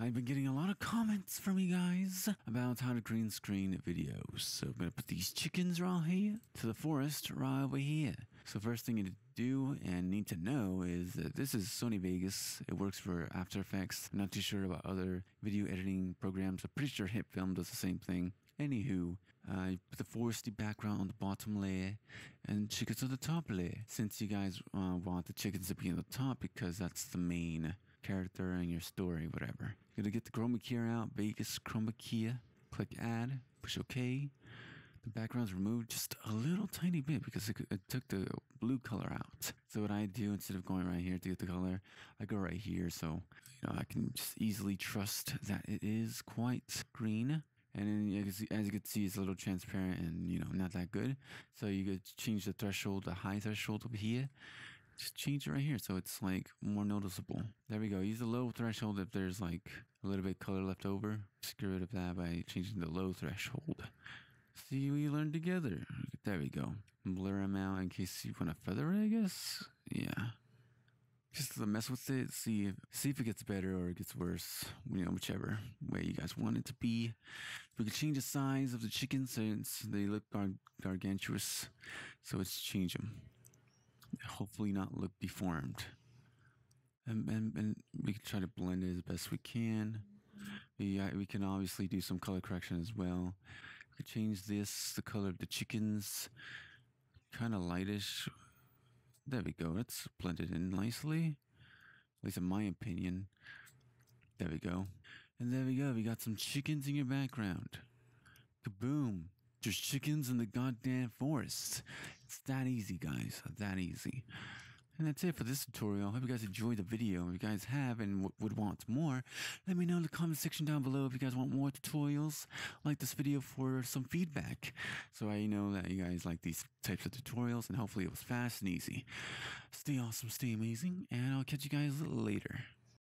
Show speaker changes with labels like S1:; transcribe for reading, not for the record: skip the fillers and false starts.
S1: I've been getting a lot of comments from you guys about how to green screen videos. So I'm going to put these chickens right here to the forest right over here. So first thing you need to do and need to know is that this is Sony Vegas. It works for After Effects. I'm not too sure about other video editing programs. I'm pretty sure HitFilm does the same thing. Anywho, you put the foresty background on the bottom layer and chickens on the top layer. Since you guys want the chickens to be on the top because that's the main character in your story, whatever. You're gonna get the chroma key out, Vegas chroma key, click add, push OK. The background's removed just a little tiny bit because it took the blue color out. So what I do, instead of going right here to get the color, I go right here, so I can just easily trust that it is quite green. And then as you can see, it's a little transparent and not that good. So you could change the threshold, the high threshold over here. Just change it right here so it's like more noticeable. There we go. Use the low threshold if there's like a little bit of color left over. Just get rid of that by changing the low threshold. See, we learned together. There we go. Blur them out in case you want to feather it, I guess. Yeah. Just to mess with it, see if it gets better or it gets worse. Whichever way you guys want it to be. We can change the size of the chickens since they look gargantuous. So let's change them. Hopefully not look deformed. And we can try to blend it as best we can. We can obviously do some color correction as well. We could change the color of the chickens. Kind of lightish. There we go. Let's blend it in nicely. At least in my opinion. There we go. And there we go. We got some chickens in your background. Kaboom. There's chickens in the goddamn forest. It's that easy, guys. That easy. And that's it for this tutorial. I hope you guys enjoyed the video. If you guys have and would want more, let me know in the comment section down below if you guys want more tutorials like this video for some feedback. So I know that you guys like these types of tutorials and hopefully it was fast and easy. Stay awesome, stay amazing, and I'll catch you guys a little later.